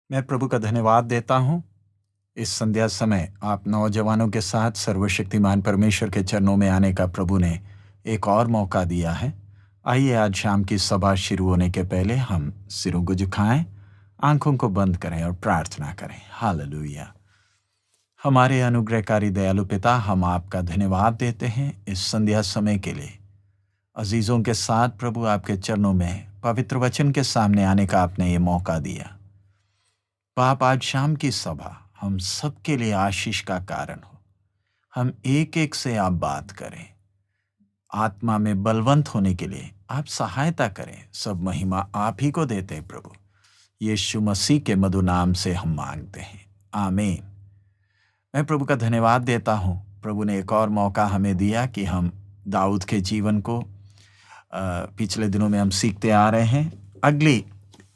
मैं प्रभु का धन्यवाद देता हूँ। इस संध्या समय आप नौजवानों के साथ सर्वशक्तिमान परमेश्वर के चरणों में आने का प्रभु ने एक और मौका दिया है। आइए आज शाम की सभा शुरू होने के पहले हम सिरों को झुकाएं, आंखों को बंद करें और प्रार्थना करें। हालेलुया। हमारे अनुग्रहकारी दयालु पिता, हम आपका धन्यवाद देते हैं इस संध्या समय के लिए। अजीजों के साथ प्रभु आपके चरणों में पवित्र वचन के सामने आने का आपने ये मौका दिया। पाप आज शाम की सभा हम सबके लिए आशीष का कारण हो। हम एक एक से आप बात करें, आत्मा में बलवंत होने के लिए आप सहायता करें। सब महिमा आप ही को देते हैं प्रभु। यीशु मसीह के मधुर नाम से हम मांगते हैं, आमीन। मैं प्रभु का धन्यवाद देता हूँ। प्रभु ने एक और मौका हमें दिया कि हम दाऊद के जीवन को पिछले दिनों में हम सीखते आ रहे हैं। अगली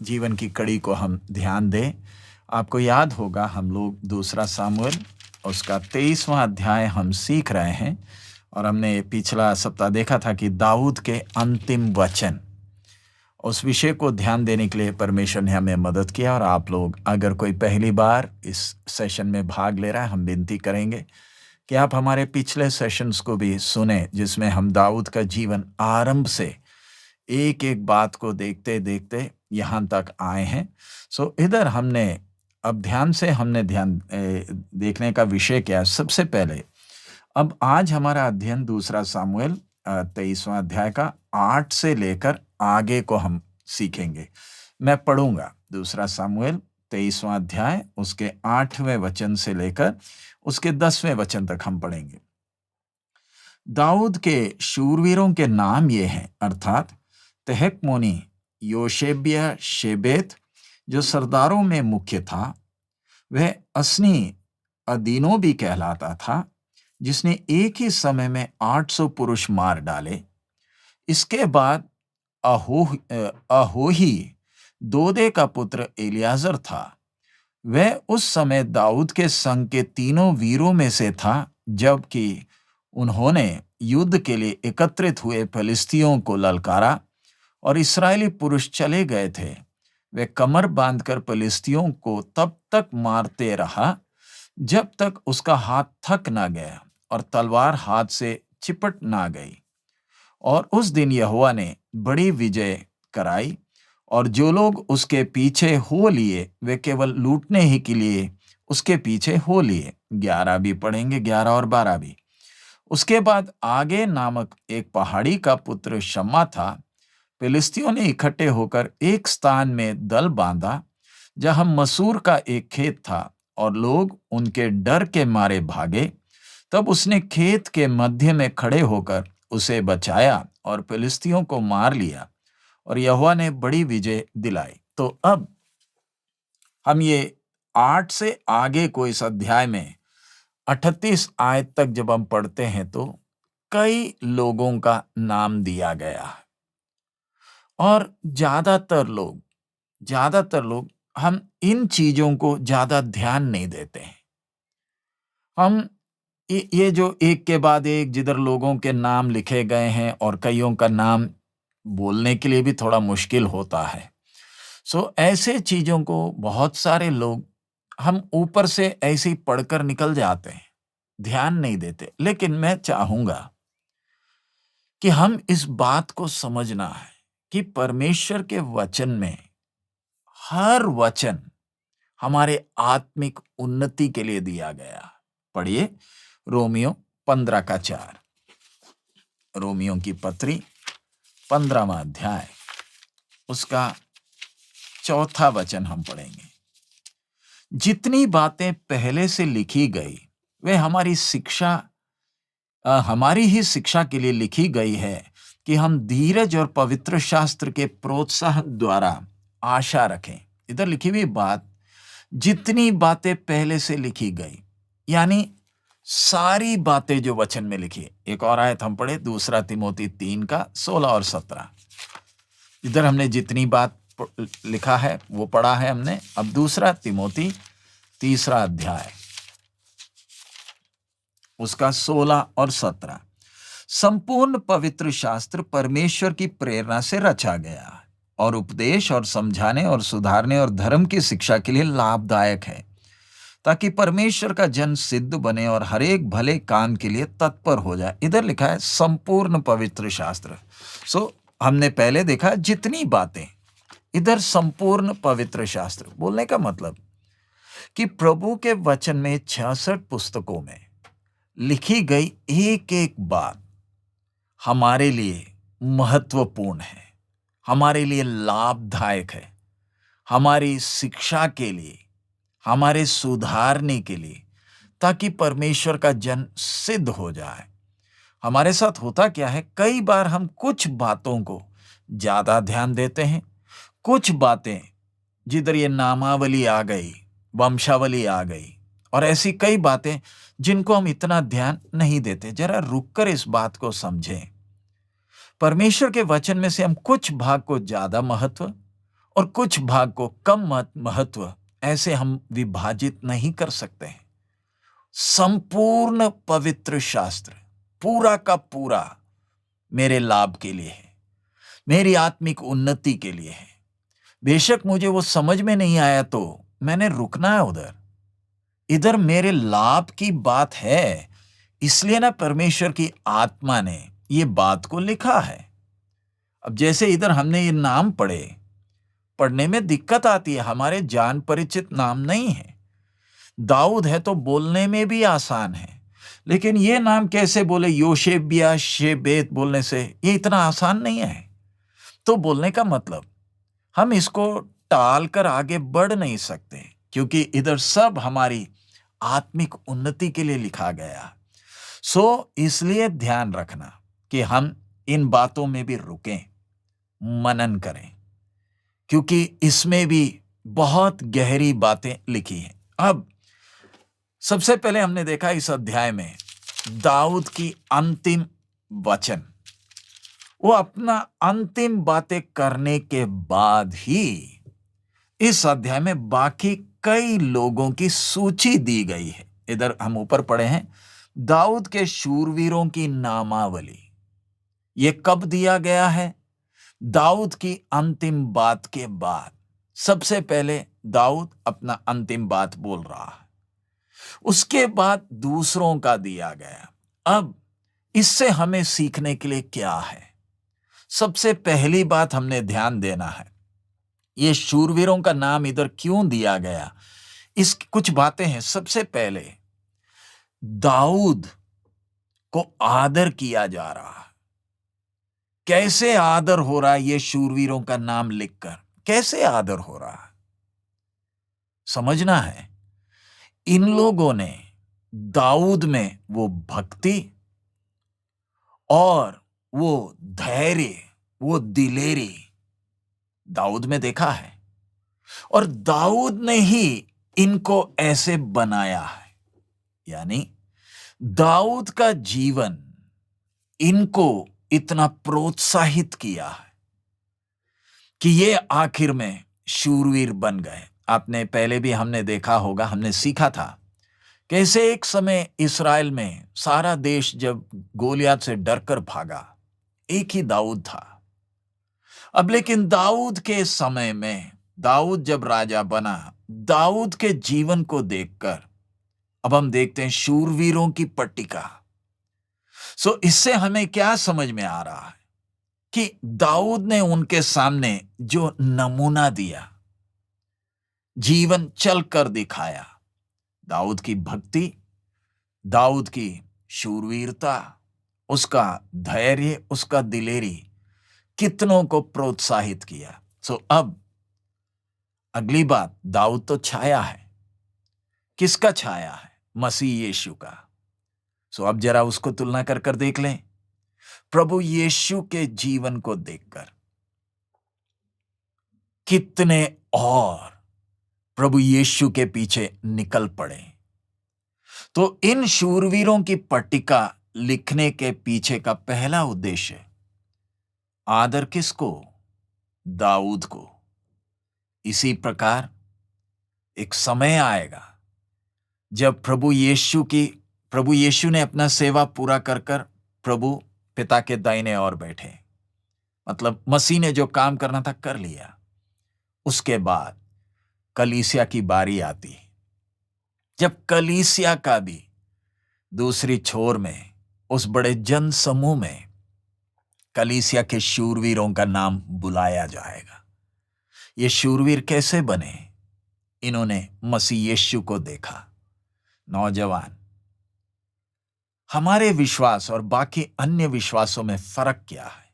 जीवन की कड़ी को हम ध्यान दें। आपको याद होगा हम लोग दूसरा सामुएल उसका 23वां अध्याय हम सीख रहे हैं और हमने पिछला सप्ताह देखा था कि दाऊद के अंतिम वचन, उस विषय को ध्यान देने के लिए परमेश्वर ने हमें मदद किया। और आप लोग अगर कोई पहली बार इस सेशन में भाग ले रहा है, हम विनती करेंगे कि आप हमारे पिछले सेशंस को भी सुने, जिसमें हम दाऊद का जीवन आरंभ से एक एक बात को देखते देखते यहाँ तक आए हैं। सो इधर हमने अब ध्यान देखने का विषय क्या है। सबसे पहले अब आज हमारा अध्ययन दूसरा सामुएल 23वां अध्याय का 8 से लेकर आगे को हम सीखेंगे। मैं पढ़ूंगा दूसरा सामुएल 23वां अध्याय उसके 8वें वचन से लेकर उसके 10वें वचन तक हम पढ़ेंगे। दाऊद के शूरवीरों के नाम ये हैं, अर्थात तहकमोनी योशेब्या शेबेत जो सरदारों में मुख्य था, वह असनी अदीनो भी कहलाता था, जिसने एक ही समय में 800 पुरुष मार डाले। इसके बाद अहोही दोदे का पुत्र एलियाजर था। वह उस समय दाऊद के संग के तीनों वीरों में से था, जबकि उन्होंने युद्ध के लिए एकत्रित हुए फिलिस्तियों को ललकारा और इस्राएली पुरुष चले गए थे। वे कमर बांधकर फिलिस्तियों को तब तक मारते रहा जब तक उसका हाथ थक ना गया और तलवार हाथ से चिपट ना गई। और उस दिन यहोवा ने बड़ी विजय कराई और जो लोग उसके पीछे हो लिए वे केवल लूटने ही के लिए उसके पीछे हो लिए। 11 भी पढ़ेंगे, 11 और 12 भी। उसके बाद आगे नामक एक पहाड़ी का पुत्र शम्मा था। फिलिस्तियों ने इकट्ठे होकर एक स्थान में दल बांधा जहां मसूर का एक खेत था और लोग उनके डर के मारे भागे। तब उसने खेत के मध्य में खड़े होकर उसे बचाया और फिलिस्तियों को मार लिया और यहोवा ने बड़ी विजय दिलाई। तो अब हम ये 8 से आगे को इस अध्याय में 38 आयत तक जब हम पढ़ते हैं तो कई लोगों का नाम दिया गया है और ज्यादातर लोग हम इन चीजों को ज्यादा ध्यान नहीं देते हैं। हम ये जो एक के बाद एक जिधर लोगों के नाम लिखे गए हैं और कईयों का नाम बोलने के लिए भी थोड़ा मुश्किल होता है। सो ऐसे चीजों को बहुत सारे लोग हम ऊपर से ऐसे ही पढ़कर निकल जाते हैं, ध्यान नहीं देते। लेकिन मैं चाहूंगा कि हम इस बात को समझना है कि परमेश्वर के वचन में हर वचन हमारे आत्मिक उन्नति के लिए दिया गया। पढ़िए रोमियो 15 का 4। रोमियो की पत्री 15वां अध्याय उसका 4था वचन हम पढ़ेंगे। जितनी बातें पहले से लिखी गई वे हमारी ही शिक्षा के लिए लिखी गई है कि हम धीरज और पवित्र शास्त्र के प्रोत्साहन द्वारा आशा रखें। इधर लिखी हुई बात, जितनी बातें पहले से लिखी गई, यानी सारी बातें जो वचन में लिखी। एक और आयत हम पढ़े दूसरा तिमोथी 3 का 16 और 17। इधर हमने जितनी बात लिखा है वो पढ़ा है हमने। अब दूसरा तिमोथी 3 अध्याय उसका 16 और 17। संपूर्ण पवित्र शास्त्र परमेश्वर की प्रेरणा से रचा गया और उपदेश और समझाने और सुधारने और धर्म की शिक्षा के लिए लाभदायक है, ताकि परमेश्वर का जन सिद्ध बने और हर एक भले काम के लिए तत्पर हो जाए। इधर लिखा है संपूर्ण पवित्र शास्त्र। हमने पहले देखा जितनी बातें, इधर संपूर्ण पवित्र शास्त्र बोलने का मतलब कि प्रभु के वचन में 66 पुस्तकों में लिखी गई एक एक बात हमारे लिए महत्वपूर्ण है, हमारे लिए लाभदायक है, हमारी शिक्षा के लिए, हमारे सुधारने के लिए, ताकि परमेश्वर का जन सिद्ध हो जाए। हमारे साथ होता क्या है, कई बार हम कुछ बातों को ज्यादा ध्यान देते हैं, कुछ बातें जिधर ये नामावली आ गई, वंशावली आ गई, और ऐसी कई बातें जिनको हम इतना ध्यान नहीं देते। जरा रुककर इस बात को समझें। परमेश्वर के वचन में से हम कुछ भाग को ज्यादा महत्व और कुछ भाग को कम महत्व ऐसे हम विभाजित नहीं कर सकते हैं। संपूर्ण पवित्र शास्त्र पूरा का पूरा मेरे लाभ के लिए है, मेरी आत्मिक उन्नति के लिए है। बेशक मुझे वो समझ में नहीं आया तो मैंने रुकना है उधर, इधर मेरे लाभ की बात है, इसलिए ना परमेश्वर की आत्मा ने ये बात को लिखा है। अब जैसे इधर हमने ये नाम पढ़ने में दिक्कत आती है, हमारे जान परिचित नाम नहीं है। दाऊद है तो बोलने में भी आसान है, लेकिन ये नाम कैसे बोले, योशेबिया शेबेत बोलने से ये इतना आसान नहीं है। तो बोलने का मतलब हम इसको टाल कर आगे बढ़ नहीं सकते, क्योंकि इधर सब हमारी आत्मिक उन्नति के लिए लिखा गया। इसलिए ध्यान रखना कि हम इन बातों में भी रुकें, मनन करें, क्योंकि इसमें भी बहुत गहरी बातें लिखी हैं। अब सबसे पहले हमने देखा इस अध्याय में दाऊद की अंतिम वचन। वो अपना अंतिम बातें करने के बाद ही इस अध्याय में बाकी कई लोगों की सूची दी गई है। इधर हम ऊपर पढ़े हैं दाऊद के शूरवीरों की नामावली। ये कब दिया गया है? दाऊद की अंतिम बात के बाद। सबसे पहले दाऊद अपना अंतिम बात बोल रहा है, उसके बाद दूसरों का दिया गया। अब इससे हमें सीखने के लिए क्या है? सबसे पहली बात हमने ध्यान देना है, ये शूरवीरों का नाम इधर क्यों दिया गया, इस कुछ बातें हैं। सबसे पहले दाऊद को आदर किया जा रहा है। कैसे आदर हो रहा है? ये शूरवीरों का नाम लिखकर कैसे आदर हो रहा है समझना है। इन लोगों ने दाऊद में वो भक्ति और वो धैर्य, वो दिलेरी दाऊद में देखा है, और दाऊद ने ही इनको ऐसे बनाया है। यानी दाऊद का जीवन इनको इतना प्रोत्साहित किया है कि ये आखिर में शूरवीर बन गए। आपने पहले भी हमने देखा होगा, हमने सीखा था कैसे एक समय इस्राएल में सारा देश जब गोलियत से डरकर भागा, एक ही दाऊद था। अब लेकिन दाऊद के समय में, दाऊद जब राजा बना, दाऊद के जीवन को देखकर अब हम देखते हैं शूरवीरों की पट्टिका। इससे हमें क्या समझ में आ रहा है कि दाऊद ने उनके सामने जो नमूना दिया, जीवन चलकर दिखाया, दाऊद की भक्ति, दाऊद की शूरवीरता, उसका धैर्य, उसका दिलेरी कितनों को प्रोत्साहित किया। अब अगली बात, दाऊद तो छाया है, किसका छाया है? मसीह यीशु का। अब जरा उसको तुलना कर देख लें, प्रभु यीशु के जीवन को देखकर कितने और प्रभु यीशु के पीछे निकल पड़े। तो इन शूरवीरों की पट्टिका लिखने के पीछे का पहला उद्देश्य, आदर किसको? दाऊद को। इसी प्रकार एक समय आएगा जब प्रभु यीशु ने अपना सेवा पूरा कर प्रभु पिता के दाहिने ओर बैठे, मतलब मसीह ने जो काम करना था कर लिया। उसके बाद कलीसिया की बारी आती, जब कलीसिया का भी दूसरी छोर में, उस बड़े जन समूह में कलीसिया के शूरवीरों का नाम बुलाया जाएगा। ये शूरवीर कैसे बने? इन्होंने मसीह यीशु को देखा। नौजवान, हमारे विश्वास और बाकी अन्य विश्वासों में फर्क क्या है?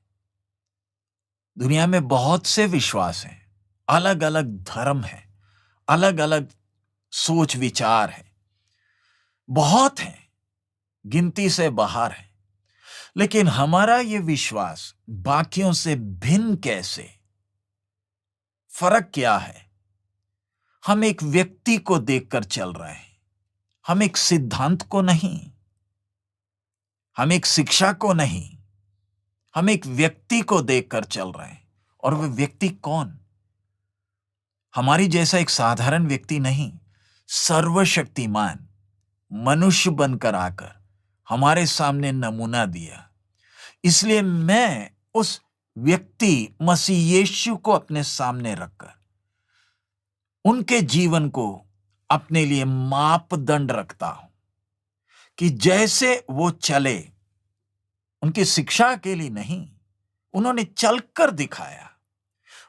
दुनिया में बहुत से विश्वास हैं, अलग अलग धर्म हैं, अलग अलग सोच विचार है, बहुत हैं, गिनती से बाहर है। लेकिन हमारा ये विश्वास बाकियों से भिन्न कैसे? फर्क क्या है? हम एक व्यक्ति को देखकर चल रहे हैं, हम एक सिद्धांत को नहीं, हम एक शिक्षा को नहीं, हम एक व्यक्ति को देखकर चल रहे हैं। और वह व्यक्ति कौन? हमारी जैसा एक साधारण व्यक्ति नहीं, सर्वशक्तिमान मनुष्य बनकर आकर हमारे सामने नमूना दिया। इसलिए मैं उस व्यक्ति मसीह यीशु को अपने सामने रखकर उनके जीवन को अपने लिए मापदंड रखता हूं कि जैसे वो चले, उनकी शिक्षा के लिए नहीं, उन्होंने चलकर दिखाया।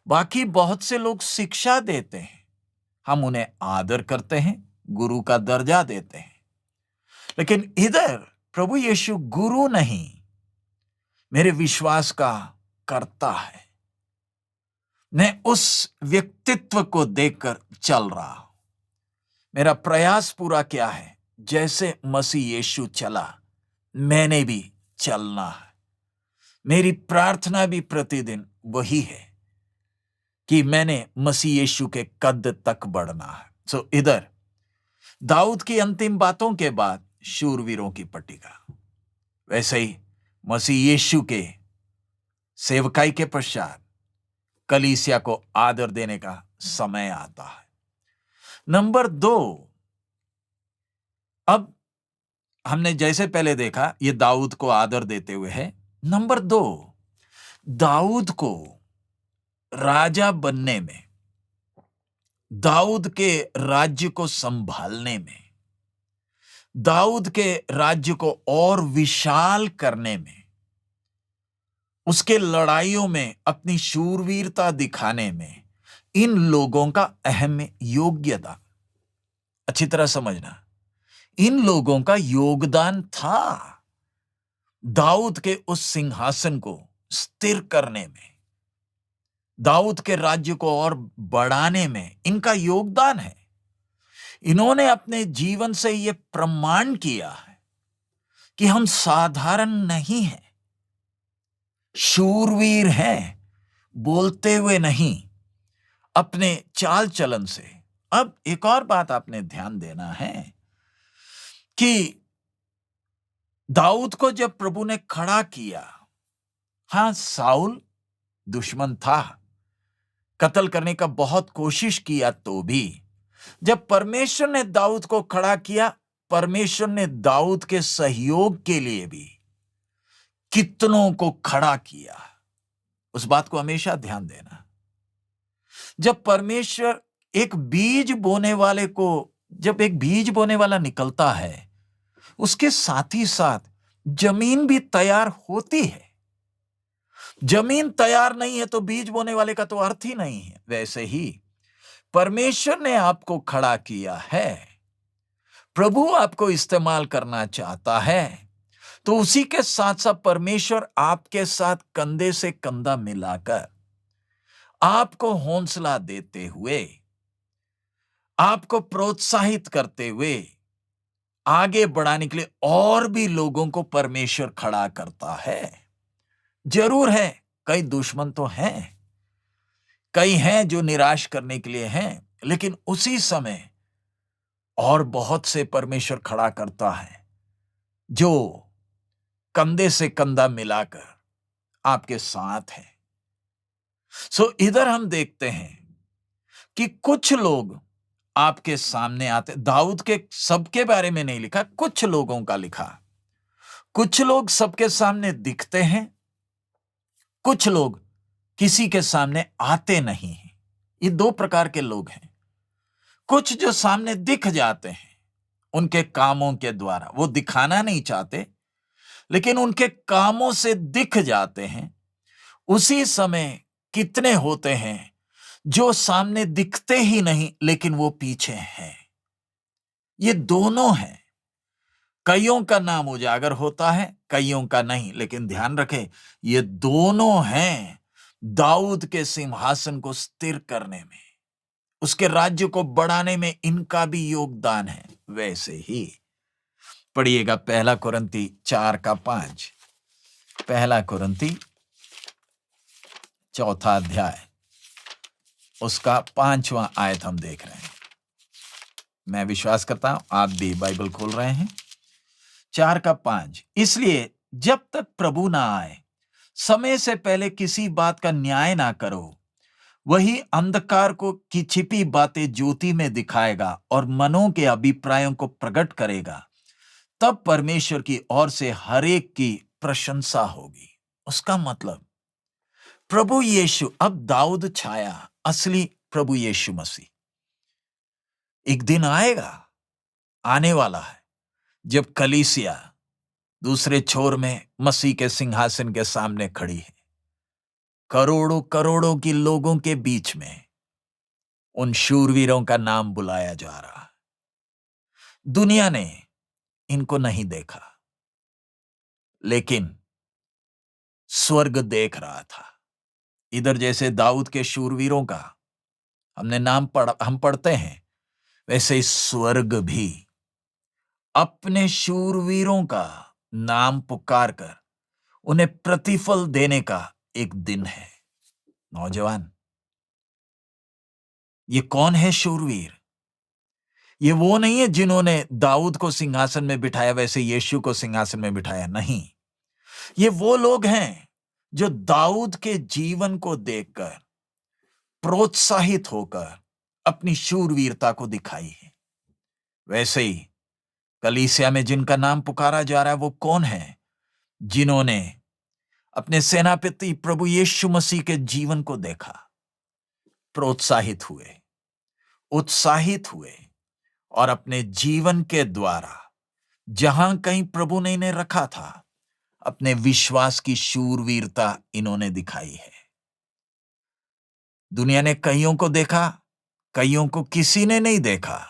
बाकी बहुत से लोग शिक्षा देते हैं, हम उन्हें आदर करते हैं, गुरु का दर्जा देते हैं। लेकिन इधर प्रभु यीशु गुरु नहीं, मेरे विश्वास का कर्ता है। मैं उस व्यक्तित्व को देखकर चल रहा हूं। मेरा प्रयास पूरा क्या है? जैसे मसीह यीशु चला, मैंने भी चलना है। मेरी प्रार्थना भी प्रतिदिन वही है कि मैंने मसीह यीशु के कद तक बढ़ना है। सो इधर दाऊद की अंतिम बातों के बाद शूरवीरों की पट्टिका, वैसे ही मसीह यीशु के सेवकाई के पश्चात कलीसिया को आदर देने का समय आता है। नंबर 2, अब हमने जैसे पहले देखा ये दाऊद को आदर देते हुए है। नंबर 2, दाऊद को राजा बनने में, दाऊद के राज्य को संभालने में, दाऊद के राज्य को और विशाल करने में, उसके लड़ाइयों में अपनी शूरवीरता दिखाने में इन लोगों का अहम योग्यता, अच्छी तरह समझना, इन लोगों का योगदान था दाऊद के उस सिंहासन को स्थिर करने में, दाऊद के राज्य को और बढ़ाने में इनका योगदान है। इन्होंने अपने जीवन से यह प्रमाण किया है कि हम साधारण नहीं हैं, शूरवीर हैं, बोलते हुए नहीं, अपने चाल चलन से। अब एक और बात आपने ध्यान देना है कि दाऊद को जब प्रभु ने खड़ा किया, हां, साउल दुश्मन था, कत्ल करने का बहुत कोशिश किया, तो भी जब परमेश्वर ने दाऊद को खड़ा किया, परमेश्वर ने दाऊद के सहयोग के लिए भी कितनों को खड़ा किया। उस बात को हमेशा ध्यान देना। जब परमेश्वर एक बीज बोने वाले को, जब एक बीज बोने वाला निकलता है, उसके साथ ही साथ जमीन भी तैयार होती है। जमीन तैयार नहीं है तो बीज बोने वाले का तो अर्थ ही नहीं है। वैसे ही परमेश्वर ने आपको खड़ा किया है, प्रभु आपको इस्तेमाल करना चाहता है, तो उसी के साथ साथ परमेश्वर आपके साथ कंधे से कंधा मिलाकर आपको हौसला देते हुए, आपको प्रोत्साहित करते हुए आगे बढ़ाने के लिए और भी लोगों को परमेश्वर खड़ा करता है। जरूर है, कई दुश्मन तो हैं, कई हैं जो निराश करने के लिए हैं, लेकिन उसी समय और बहुत से परमेश्वर खड़ा करता है जो कंधे से कंधा मिलाकर आपके साथ है। सो इधर हम देखते हैं कि कुछ लोग आपके सामने आते, दाऊद के सबके बारे में नहीं लिखा, कुछ लोगों का लिखा। कुछ लोग सबके सामने दिखते हैं, कुछ लोग किसी के सामने आते नहीं हैं। ये दो प्रकार के लोग हैं। कुछ जो सामने दिख जाते हैं उनके कामों के द्वारा, वो दिखाना नहीं चाहते लेकिन उनके कामों से दिख जाते हैं। उसी समय कितने होते हैं जो सामने दिखते ही नहीं लेकिन वो पीछे हैं। ये दोनों हैं। कईयों का नाम उजागर होता है, कईयों का नहीं, लेकिन ध्यान रखें ये दोनों हैं दाऊद के सिंहासन को स्थिर करने में, उसके राज्य को बढ़ाने में इनका भी योगदान है। वैसे ही पढ़िएगा 1 कुरिन्ती 4:5, 1 कुरिन्ती 4 अध्याय उसका 5वां आयत हम देख रहे हैं। मैं विश्वास करता हूं आप भी बाइबल खोल रहे हैं। 4:5, इसलिए जब तक प्रभु ना आए समय से पहले किसी बात का न्याय ना करो। वही अंधकार को की छिपी बातें ज्योति में दिखाएगा और मनों के अभिप्रायों को प्रकट करेगा। तब परमेश्वर की ओर से हर एक की प्रशंसा होगी। उसका मतलब प्रभु यीशु, अब दाऊद छाया असली प्रभु यीशु मसीह एक दिन आएगा, आने वाला है, जब कलीसिया दूसरे छोर में मसीह के सिंहासन के सामने खड़ी है। करोड़ों करोड़ों की लोगों के बीच में उन शूरवीरों का नाम बुलाया जा रहा है। दुनिया ने इनको नहीं देखा लेकिन स्वर्ग देख रहा था। इधर जैसे दाऊद के शूरवीरों का हमने नाम हम पढ़ते हैं, वैसे ही स्वर्ग भी अपने शूरवीरों का नाम पुकार कर उन्हें प्रतिफल देने का एक दिन है। नौजवान, ये कौन है शूरवीर? ये वो नहीं है जिन्होंने दाऊद को सिंहासन में बिठाया वैसे यीशु को सिंहासन में बिठाया, नहीं। ये वो लोग हैं जो दाऊद के जीवन को देखकर प्रोत्साहित होकर अपनी शूरवीरता को दिखाई है। वैसे ही कलीसिया में जिनका नाम पुकारा जा रहा है वो कौन है? जिन्होंने अपने सेनापति प्रभु यीशु मसीह के जीवन को देखा, प्रोत्साहित हुए, उत्साहित हुए और अपने जीवन के द्वारा जहां कहीं प्रभु ने इन्हें रखा था, अपने विश्वास की शूरवीरता इन्होंने दिखाई है। दुनिया ने कईयों को देखा, कईयों को किसी ने नहीं देखा,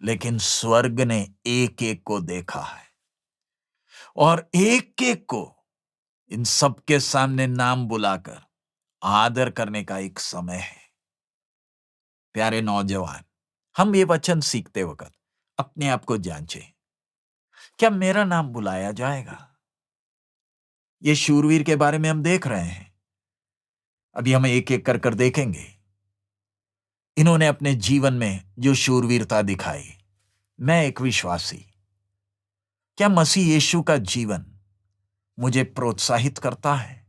लेकिन स्वर्ग ने एक एक को देखा है और एक एक को इन सबके सामने नाम बुलाकर आदर करने का एक समय है। प्यारे नौजवान, हम ये वचन सीखते वक्त अपने आप को जांचें, क्या मेरा नाम बुलाया जाएगा? ये शूरवीर के बारे में हम देख रहे हैं, अभी हम एक एक कर कर देखेंगे। इन्होंने अपने जीवन में जो शूरवीरता दिखाई, मैं एक विश्वासी, क्या मसीह यीशु का जीवन मुझे प्रोत्साहित करता है,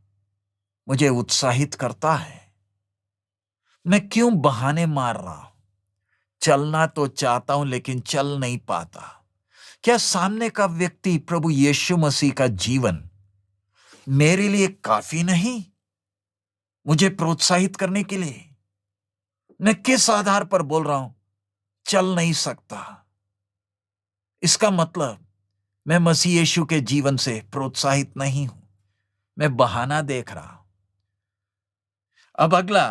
मुझे उत्साहित करता है? मैं क्यों बहाने मार रहा हूं? चलना तो चाहता हूं लेकिन चल नहीं पाता। क्या सामने का व्यक्ति प्रभु यीशु मसीह का जीवन मेरे लिए काफी नहीं, मुझे प्रोत्साहित करने के लिए? मैं किस आधार पर बोल रहा हूं चल नहीं सकता? इसका मतलब मैं मसीह यीशु के जीवन से प्रोत्साहित नहीं हूं, मैं बहाना देख रहा हूं। अब अगला,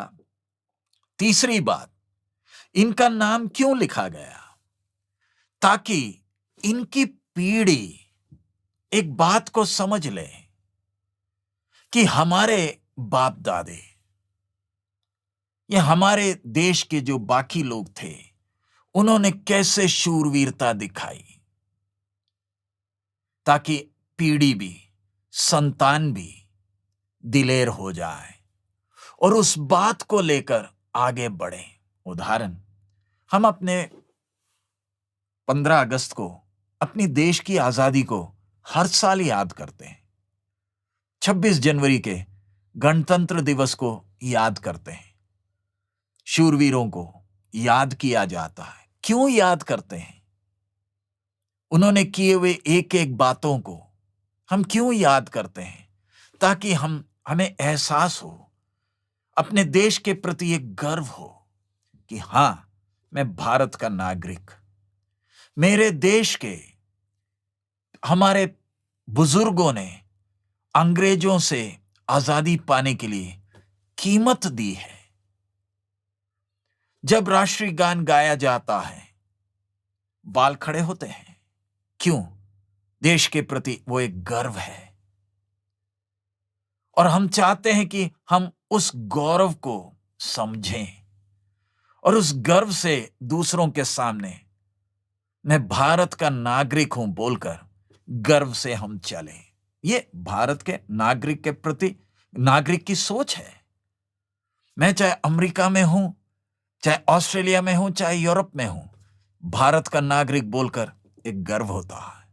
तीसरी बात, इनका नाम क्यों लिखा गया? ताकि इनकी पीढ़ी एक बात को समझ ले कि हमारे बाप दादे या हमारे देश के जो बाकी लोग थे, उन्होंने कैसे शूरवीरता दिखाई, ताकि पीढ़ी भी, संतान भी दिलेर हो जाए और उस बात को लेकर आगे बढ़े। उदाहरण, हम अपने 15 अगस्त को, अपनी देश की आजादी को हर साल याद करते हैं। 26 जनवरी के गणतंत्र दिवस को याद करते हैं। शूरवीरों को याद किया जाता है। क्यों याद करते हैं? उन्होंने किए हुए एक एक बातों को हम क्यों याद करते हैं? ताकि हमें एहसास हो अपने देश के प्रति एक गर्व हो कि हां, मैं भारत का नागरिक, मेरे देश के हमारे बुजुर्गों ने अंग्रेजों से आजादी पाने के लिए कीमत दी है। जब राष्ट्रीय गान गाया जाता है, बाल खड़े होते हैं। क्यों? देश के प्रति वो एक गर्व है और हम चाहते हैं कि हम उस गौरव को समझें और उस गर्व से दूसरों के सामने मैं भारत का नागरिक हूं बोलकर गर्व से हम चलें। ये भारत के नागरिक के प्रति नागरिक की सोच है। मैं चाहे अमेरिका में हूं, चाहे ऑस्ट्रेलिया में हूं, चाहे यूरोप में हूं, भारत का नागरिक बोलकर एक गर्व होता है।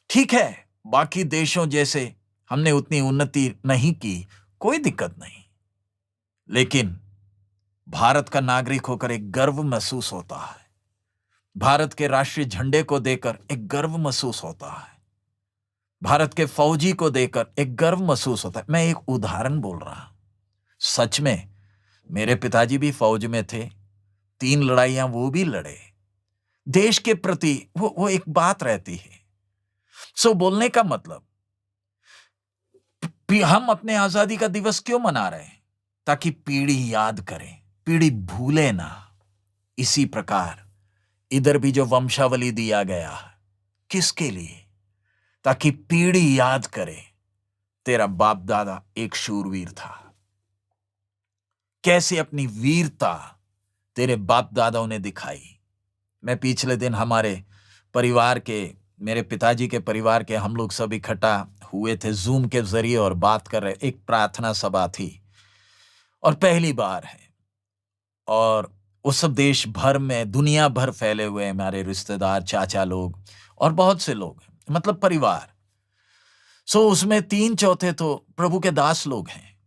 ठीक है, बाकी देशों जैसे हमने उतनी उन्नति नहीं की, कोई दिक्कत नहीं, लेकिन भारत का नागरिक होकर एक गर्व महसूस होता है। भारत के राष्ट्रीय झंडे को देखकर एक गर्व महसूस होता है। भारत के फौजी को देखकर एक गर्व महसूस होता है। मैं एक उदाहरण बोल रहा हूं। सच में मेरे पिताजी भी फौज में थे, 3 लड़ाइयां वो भी लड़े। देश के प्रति वो एक बात रहती है। सो बोलने का मतलब, हम अपने आजादी का दिवस क्यों मना रहे हैं? ताकि पीढ़ी याद करे, पीढ़ी भूले ना। इसी प्रकार इधर भी जो वंशावली दिया गया है, किसके लिए? ताकि पीढ़ी याद करे, तेरा बाप दादा एक शूरवीर था, कैसे अपनी वीरता तेरे बाप दादाओं ने दिखाई। मैं पिछले दिन हमारे परिवार के, मेरे पिताजी के परिवार के हम लोग सब इकट्ठा हुए थे जूम के जरिए और बात कर रहे। एक प्रार्थना सभा थी और पहली बार है, और उस सब देश भर में, दुनिया भर फैले हुए हमारे रिश्तेदार, चाचा लोग और बहुत से लोग, मतलब परिवार। सो उसमें 3/4 तो प्रभु के दास लोग हैं,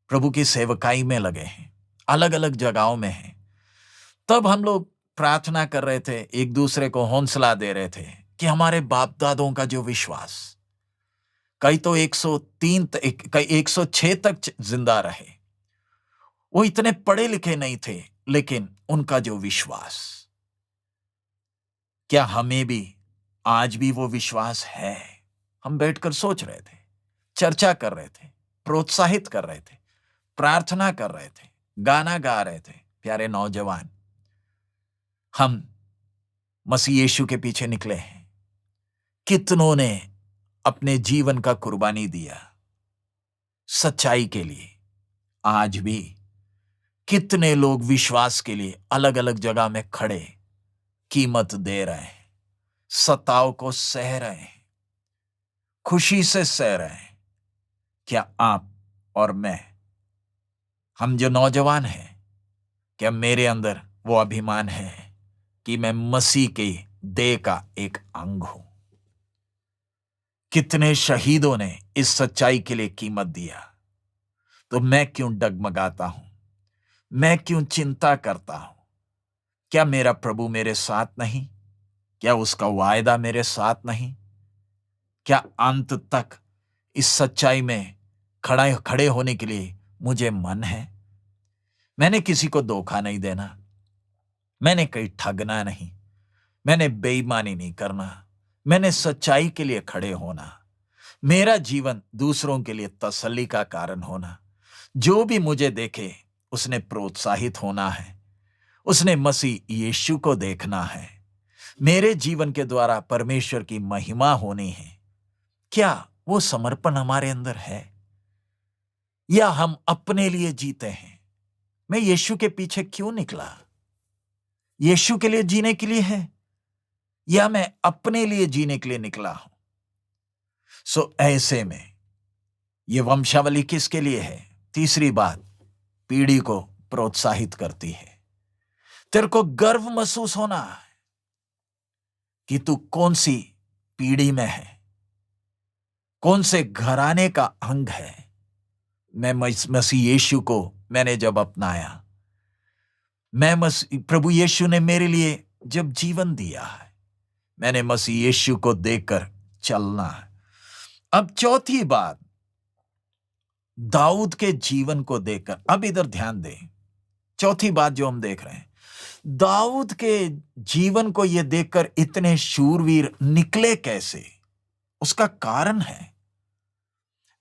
प्रभु की सेवकाई में लगे हैं, अलग अलग जगहों में हैं। तब हम लोग प्रार्थना कर रहे थे, एक दूसरे को हौसला दे रहे थे कि हमारे बाप दादों का जो विश्वास, कई तो 103 कई 106 तक जिंदा रहे, वो इतने पढ़े लिखे नहीं थे, लेकिन उनका जो विश्वास, क्या हमें भी आज भी वो विश्वास है? हम बैठकर सोच रहे थे, चर्चा कर रहे थे, प्रोत्साहित कर रहे थे, प्रार्थना कर रहे थे, गाना गा रहे थे। प्यारे नौजवान, हम मसीह यीशु के पीछे निकले हैं। कितनों ने अपने जीवन का कुर्बानी दिया सच्चाई के लिए। आज भी कितने लोग विश्वास के लिए अलग अलग जगह में खड़े कीमत दे रहे हैं, सताव को सह रहे हैं, खुशी से सह रहे हैं। क्या आप और मैं, हम जो नौजवान हैं, क्या मेरे अंदर वो अभिमान है कि मैं मसीह के देह का एक अंग हूं? कितने शहीदों ने इस सच्चाई के लिए कीमत दिया, तो मैं क्यों डगमगाता हूं? मैं क्यों चिंता करता हूं? क्या मेरा प्रभु मेरे साथ नहीं? क्या उसका वायदा मेरे साथ नहीं? क्या अंत तक इस सच्चाई में खड़े होने के लिए मुझे मन है? मैंने किसी को धोखा नहीं देना, मैंने कहीं ठगना नहीं, मैंने बेईमानी नहीं करना, मैंने सच्चाई के लिए खड़े होना, मेरा जीवन दूसरों के लिए तसल्ली का कारण होना। जो भी मुझे देखे उसने प्रोत्साहित होना है, उसने मसीह यीशु को देखना है, मेरे जीवन के द्वारा परमेश्वर की महिमा होनी है। क्या वो समर्पण हमारे अंदर है, या हम अपने लिए जीते हैं? मैं यीशु के पीछे क्यों निकला? यीशु के लिए जीने के लिए है, या मैं अपने लिए जीने के लिए निकला हूं? सो ऐसे में ये वंशावली किसके लिए है? तीसरी बात, पीढ़ी को प्रोत्साहित करती है। तेरे को गर्व महसूस होना है कि तू कौन सी पीढ़ी में है, कौन से घराने का अंग है। मैं मसीह यीशु को मैंने जब अपनाया, प्रभु यीशु ने मेरे लिए जब जीवन दिया है, मैंने मसीह यीशु को देखकर चलना है। अब चौथी बात, दाऊद के जीवन को देखकर, अब इधर ध्यान दें, चौथी बात जो हम देख रहे हैं, दाऊद के जीवन को यह देखकर इतने शूरवीर निकले कैसे? उसका कारण है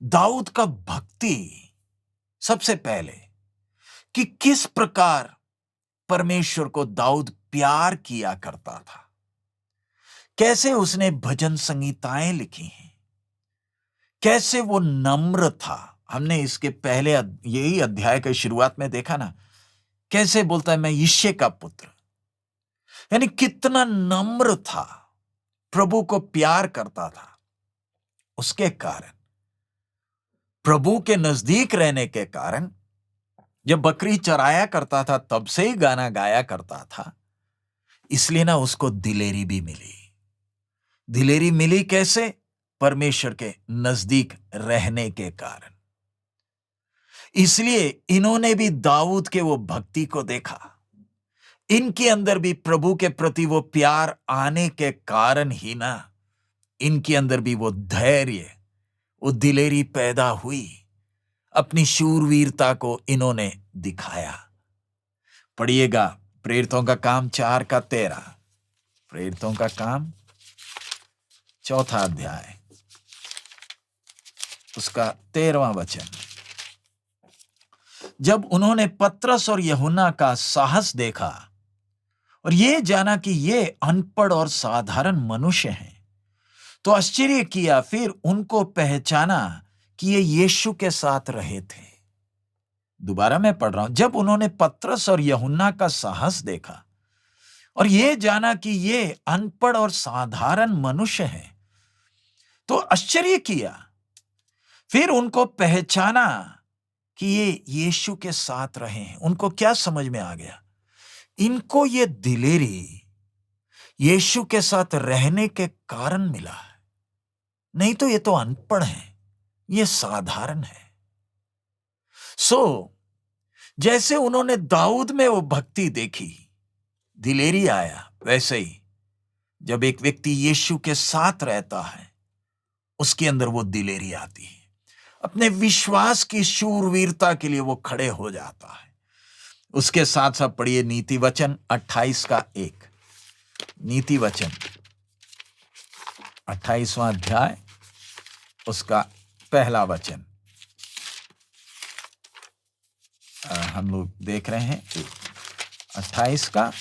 दाऊद का भक्ति। सबसे पहले कि किस प्रकार परमेश्वर को दाऊद प्यार किया करता था, कैसे उसने भजन संगीताएं लिखी हैं, कैसे वो नम्र था। हमने इसके पहले यही अध्याय के शुरुआत में देखा ना, कैसे बोलता है मैं यिशै का पुत्र, यानी कितना नम्र था, प्रभु को प्यार करता था। उसके कारण, प्रभु के नजदीक रहने के कारण, जब बकरी चराया करता था तब से ही गाना गाया करता था, इसलिए ना उसको दिलेरी भी मिली। दिलेरी मिली कैसे? परमेश्वर के नजदीक रहने के कारण। इसलिए इन्होंने भी दाऊद के वो भक्ति को देखा, इनके अंदर भी प्रभु के प्रति वो प्यार आने के कारण ही ना इनके अंदर भी वो धैर्य, वो दिलेरी पैदा हुई। अपनी शूरवीरता को इन्होंने दिखाया। पढ़िएगा प्रेरितों का काम 4:13, प्रेरितों का काम 4 अध्याय उसका 13वां वचन। जब उन्होंने पतरस और यूहन्ना का साहस देखा और ये जाना कि ये अनपढ़ और साधारण मनुष्य हैं, तो आश्चर्य किया। फिर उनको पहचाना कि ये यीशु के साथ रहे थे। दोबारा मैं पढ़ रहा हूं। जब उन्होंने पतरस और यूहन्ना का साहस देखा और ये जाना कि ये अनपढ़ और साधारण मनुष्य हैं, तो आश्चर्य किया। फिर उनको पहचाना कि ये यीशु के साथ रहे हैं। उनको क्या समझ में आ गया? इनको ये दिलेरी यीशु के साथ रहने के कारण मिला है, नहीं तो ये तो अनपढ़ है, ये साधारण है। जैसे उन्होंने दाऊद में वो भक्ति देखी, दिलेरी आया, वैसे ही जब एक व्यक्ति यीशु के साथ रहता है, उसके अंदर वो दिलेरी आती है। अपने विश्वास की शूरवीरता के लिए वो खड़े हो जाता है। उसके साथ साथ पढ़िए नीति वचन 28:1, नीति वचन 28वां अध्याय उसका पहला वचन हम लोग देख रहे हैं। 28 का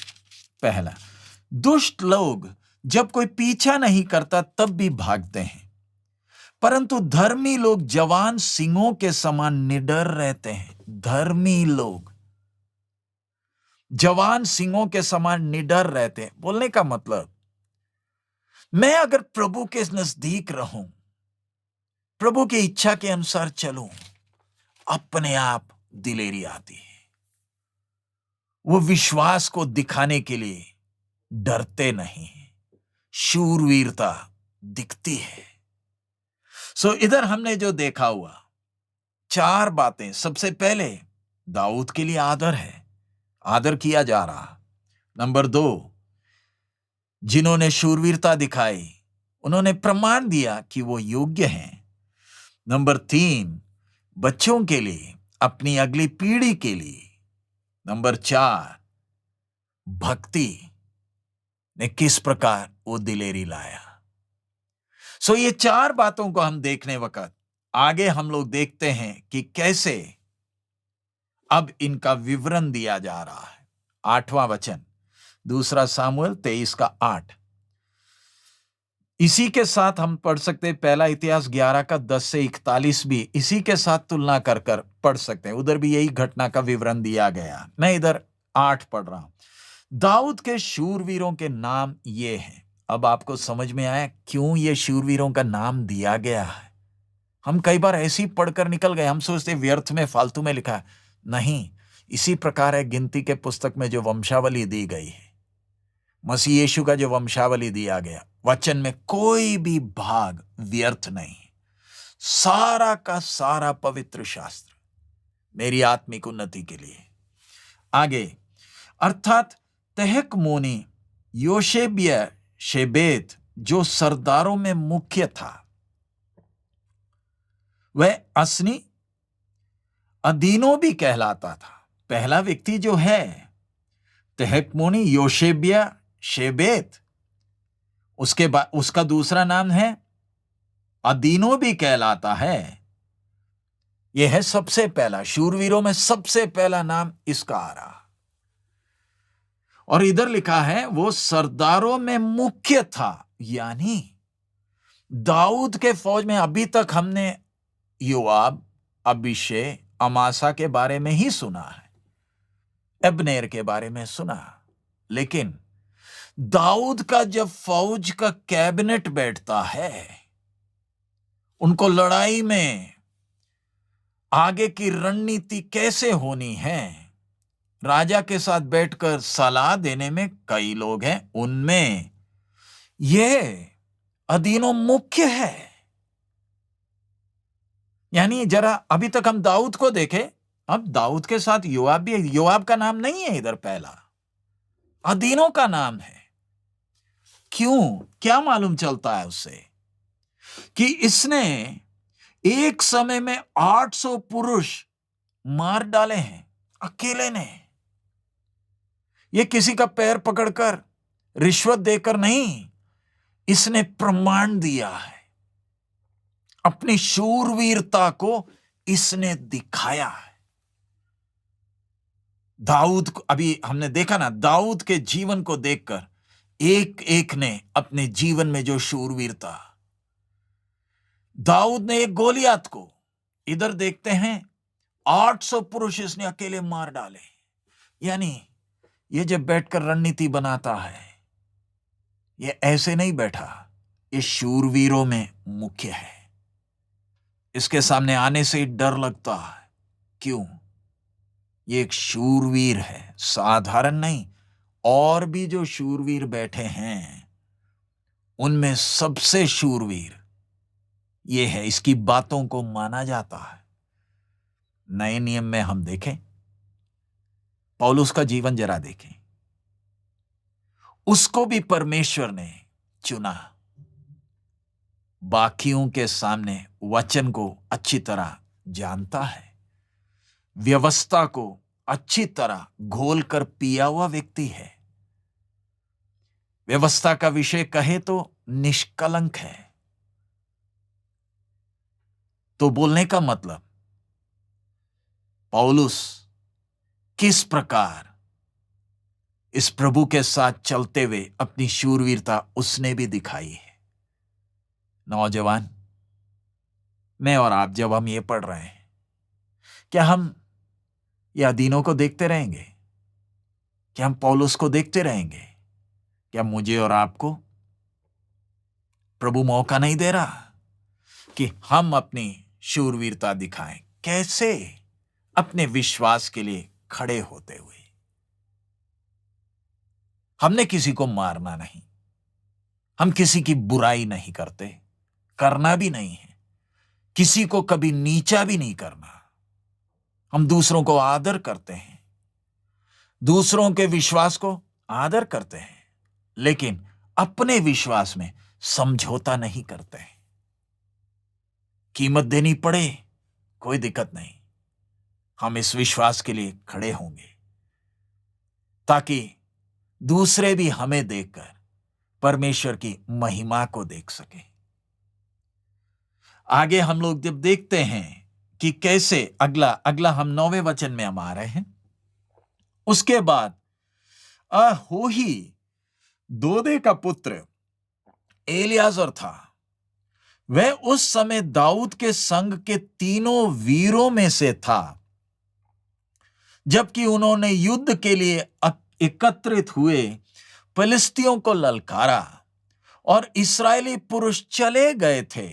पहला। दुष्ट लोग जब कोई पीछा नहीं करता तब भी भागते हैं, परंतु धर्मी लोग जवान सिंहों के समान निडर रहते हैं। धर्मी लोग जवान सिंहों के समान निडर रहते हैं। बोलने का मतलब, मैं अगर प्रभु के नजदीक रहूं, प्रभु की इच्छा के अनुसार चलूं, अपने आप दिलेरी आती है। वो विश्वास को दिखाने के लिए डरते नहीं, शूरवीरता दिखती है। इधर हमने जो देखा हुआ 4 बातें। सबसे पहले दाऊद के लिए आदर है, आदर किया जा रहा। नंबर 2, जिन्होंने शूरवीरता दिखाई उन्होंने प्रमाण दिया कि वो योग्य हैं। नंबर 3, बच्चों के लिए, अपनी अगली पीढ़ी के लिए। नंबर 4, भक्ति ने किस प्रकार वो दिलेरी लाया। ये 4 बातों को हम देखने वक्त आगे हम लोग देखते हैं कि कैसे अब इनका विवरण दिया जा रहा है। 8वां वचन, 2 सामुएल 23:8। इसी के साथ हम पढ़ सकते हैं पहला इतिहास 11:10-41 भी इसी के साथ तुलना कर पढ़ सकते हैं। उधर भी यही घटना का विवरण दिया गया। मैं इधर 8 पढ़ रहा हूं। दाऊद के शूरवीरों के नाम ये हैं। अब आपको समझ में आया क्यों ये शूरवीरों का नाम दिया गया है। हम कई बार ऐसे ही पढ़कर निकल गए, हम सोचते व्यर्थ में, फालतू में लिखा है। नहीं, इसी प्रकार है गिनती के पुस्तक में जो वंशावली दी गई है, मसीह यीशु का जो वंशावली दिया गया, वचन में कोई भी भाग व्यर्थ नहीं। सारा का सारा पवित्र शास्त्र मेरी आत्मिक उन्नति के लिए। आगे, अर्थात तहकमोनी योशेब-शेबेत जो सरदारों में मुख्य था, वह असनी अदीनो भी कहलाता था। पहला व्यक्ति जो है तेहकमोनी योशेबिया शेबेत, उसके बाद उसका दूसरा नाम है अदीनो भी कहलाता है। यह है सबसे पहला, शूरवीरों में सबसे पहला नाम इसका आ रहा। और इधर लिखा है वो सरदारों में मुख्य था, यानी दाऊद के फौज में अभी तक हमने योआब, अबीशे, अमासा के बारे में ही सुना है, अब्नेर के बारे में सुना, लेकिन दाऊद का जब फौज का कैबिनेट बैठता है, उनको लड़ाई में आगे की रणनीति कैसे होनी है, राजा के साथ बैठकर सलाह देने में कई लोग हैं, उनमें यह अदीनो मुख्य है। यानी जरा अभी तक हम दाऊद को देखें, अब दाऊद के साथ योआब भी, योआब का नाम नहीं है इधर, पहला अदीनो का नाम है। क्यों? क्या मालूम चलता है उससे कि इसने एक समय में 800 पुरुष मार डाले हैं अकेले ने। यह किसी का पैर पकड़कर रिश्वत देकर नहीं, इसने प्रमाण दिया है, अपनी शूरवीरता को इसने दिखाया है। दाऊद को अभी हमने देखा ना, दाऊद के जीवन को देखकर एक एक ने अपने जीवन में जो शूरवीरता, दाऊद ने एक गोलियात को, इधर देखते हैं 800 पुरुष इसने अकेले मार डाले। यानी ये जब बैठकर रणनीति बनाता है, ये ऐसे नहीं बैठा, ये शूरवीरों में मुख्य है। इसके सामने आने से ही डर लगता है। क्यों? ये एक शूरवीर है, साधारण नहीं। और भी जो शूरवीर बैठे हैं, उनमें सबसे शूरवीर ये है, इसकी बातों को माना जाता है। नए नियम में हम देखें, पौलुस का जीवन जरा देखें, उसको भी परमेश्वर ने चुना। बाकियों के सामने वचन को अच्छी तरह जानता है, व्यवस्था को अच्छी तरह घोल कर पिया हुआ व्यक्ति है। व्यवस्था का विषय कहे तो निष्कलंक है। तो बोलने का मतलब, पौलुस किस प्रकार इस प्रभु के साथ चलते हुए अपनी शूरवीरता उसने भी दिखाई है। नौजवान, मैं और आप जब हम ये पढ़ रहे हैं, क्या हम ये अदीनों को देखते रहेंगे? क्या हम पौलुस को देखते रहेंगे? क्या मुझे और आपको प्रभु मौका नहीं दे रहा कि हम अपनी शूरवीरता दिखाएं? कैसे? अपने विश्वास के लिए खड़े होते हुए। हमने किसी को मारना नहीं, हम किसी की बुराई नहीं करते, करना भी नहीं है, किसी को कभी नीचा भी नहीं करना। हम दूसरों को आदर करते हैं, दूसरों के विश्वास को आदर करते हैं, लेकिन अपने विश्वास में समझौता नहीं करते हैं। कीमत देनी पड़े कोई दिक्कत नहीं, हम इस विश्वास के लिए खड़े होंगे ताकि दूसरे भी हमें देखकर परमेश्वर की महिमा को देख सके। आगे हम लोग जब देखते हैं कि कैसे अगला हम 9वें वचन में हम आ रहे हैं। उसके बाद अहोही दोदे का पुत्र एलियाजर था। वह उस समय दाऊद के संग के तीनों वीरों में से था। जबकि उन्होंने युद्ध के लिए एकत्रित हुए फिलिस्तियों को ललकारा और इस्राएली पुरुष चले गए थे।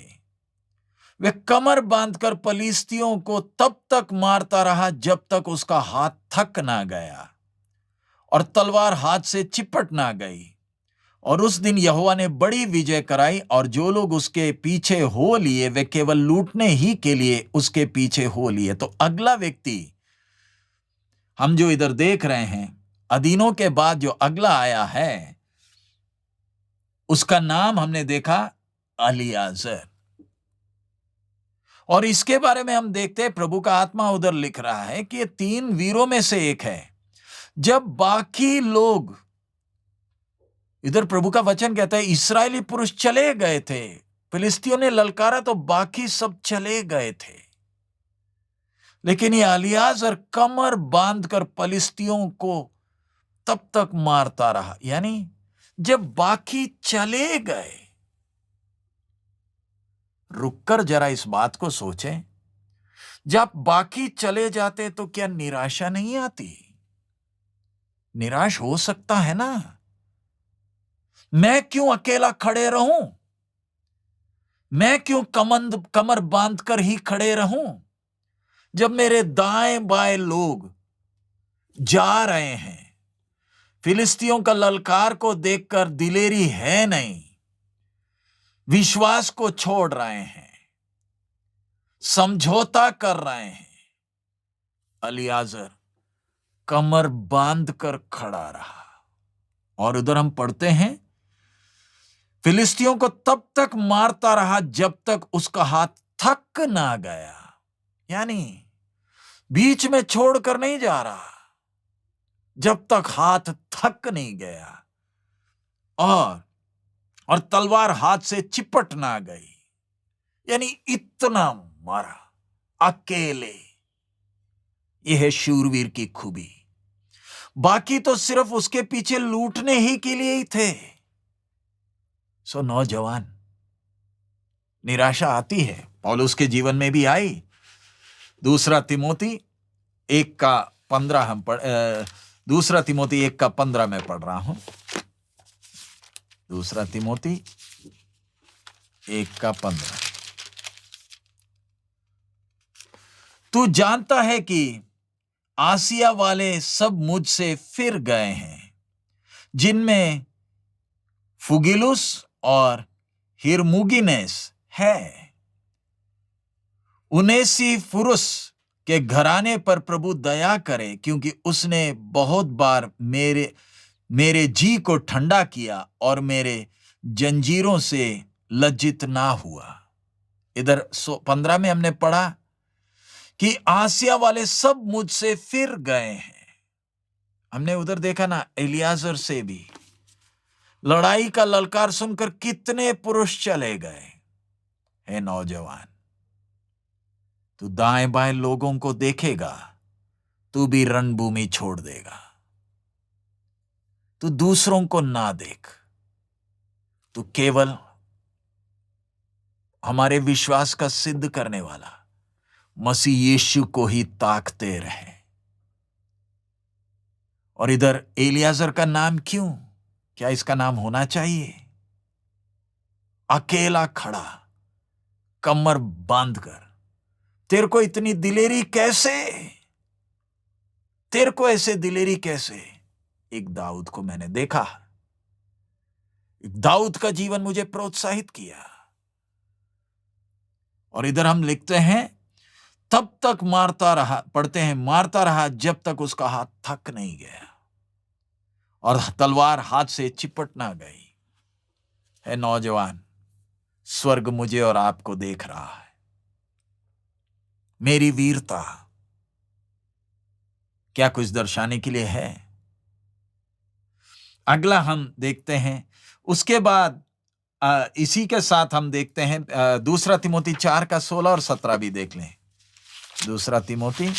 वे कमर बांधकर फिलिस्तियों को तब तक मारता रहा जब तक उसका हाथ थक ना गया और तलवार हाथ से चिपट ना गई। और उस दिन यहोवा ने बड़ी विजय कराई और जो लोग उसके पीछे हो लिए वे केवल लूटने ही के लिए उसके पीछे हो लिए। तो अगला व्यक्ति हम जो इधर देख रहे हैं, अदीनों के बाद जो अगला आया है, उसका नाम हमने देखा एलियाजर। और इसके बारे में हम देखते हैं, प्रभु का आत्मा उधर लिख रहा है कि ये 3 वीरों में से एक है। जब बाकी लोग, इधर प्रभु का वचन कहता है, इस्राएली पुरुष चले गए थे, फिलिस्तियों ने ललकारा तो बाकी सब चले गए थे, लेकिन ये एलीआजर कमर बांधकर फिलिस्तियों को तब तक मारता रहा। यानी जब बाकी चले गए, रुककर जरा इस बात को सोचें, जब बाकी चले जाते तो क्या निराशा नहीं आती? निराश हो सकता है ना। मैं क्यों अकेला खड़े रहूं? मैं क्यों कमर बांधकर ही खड़े रहूं जब मेरे दाएं बाएं लोग जा रहे हैं? फिलिस्तियों का ललकार को देखकर दिलेरी है नहीं, विश्वास को छोड़ रहे हैं, समझौता कर रहे हैं। एलीआजर कमर बांधकर खड़ा रहा। और उधर हम पढ़ते हैं, फिलिस्तियों को तब तक मारता रहा जब तक उसका हाथ थक ना गया। यानी बीच में छोड़कर नहीं जा रहा, जब तक हाथ थक नहीं गया और तलवार हाथ से चिपट ना गई। यानी इतना मारा अकेले। यह है शूरवीर की खूबी। बाकी तो सिर्फ उसके पीछे लूटने ही के लिए ही थे। सो नौजवान, निराशा आती है, पौलुस के जीवन में भी आई। 2 तिमोथी 1:15 हम पढ़ 2 तिमोथी 1:15 में पढ़ रहा हूं। 2 तिमोथी 1:15। तू जानता है कि आसिया वाले सब मुझसे फिर गए हैं, जिनमें फुगिलुस और हिरमुगिनेस है। उनेसिफुरुस के घराने पर प्रभु दया करे, क्योंकि उसने बहुत बार मेरे जी को ठंडा किया और मेरे जंजीरों से लज्जित ना हुआ। इधर 15 में हमने पढ़ा कि आसिया वाले सब मुझसे फिर गए हैं। हमने उधर देखा ना, एलीआजर से भी लड़ाई का ललकार सुनकर कितने पुरुष चले गए। हे नौजवान, तू दाएं बाएं लोगों को देखेगा, तू भी रणभूमि छोड़ देगा। तू दूसरों को ना देख, तू केवल हमारे विश्वास का सिद्ध करने वाला मसीह यीशु को ही ताकते रहे। और इधर एलीआजर का नाम क्यों? क्या इसका नाम होना चाहिए? अकेला खड़ा, कमर बांधकर। तेरे को इतनी दिलेरी कैसे? तेरे को ऐसे दिलेरी कैसे? एक दाऊद को मैंने देखा। दाऊद का जीवन मुझे प्रोत्साहित किया। और इधर हम लिखते हैं, तब तक मारता रहा, पढ़ते हैं, मारता रहा जब तक उसका हाथ थक नहीं गया और तलवार हाथ से चिपट ना गई। है नौजवान, स्वर्ग मुझे और आपको देख रहा है। मेरी वीरता क्या कुछ दर्शाने के लिए है? अगला हम देखते हैं, उसके बाद इसी के साथ हम देखते हैं 2 तिमोथी 4:16 और 17 भी देख लें। 2 तिमोथी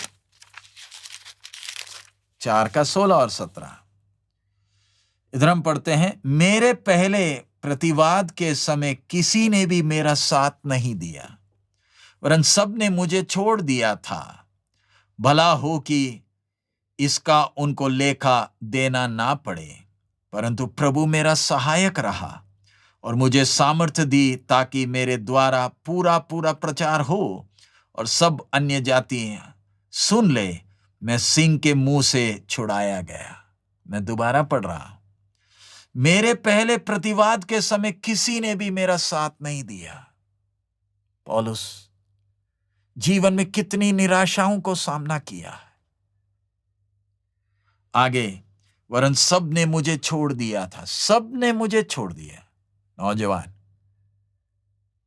4:16 और 17। इधर हम पढ़ते हैं, मेरे पहले प्रतिवाद के समय किसी ने भी मेरा साथ नहीं दिया, वरन सब ने मुझे छोड़ दिया था। भला हो कि इसका उनको लेखा देना ना पड़े, परंतु प्रभु मेरा सहायक रहा और मुझे सामर्थ्य दी, ताकि मेरे द्वारा पूरा प्रचार हो और सब अन्य जातियां सुन ले। मैं सिंह के मुंह से छुड़ाया गया। मैं दोबारा पढ़ रहा हूं, मेरे पहले प्रतिवाद के समय किसी ने भी मेरा साथ नहीं दिया। पौलुस जीवन में कितनी निराशाओं को सामना किया है। आगे, वरन सब ने मुझे छोड़ दिया था। सब ने मुझे छोड़ दिया। नौजवान,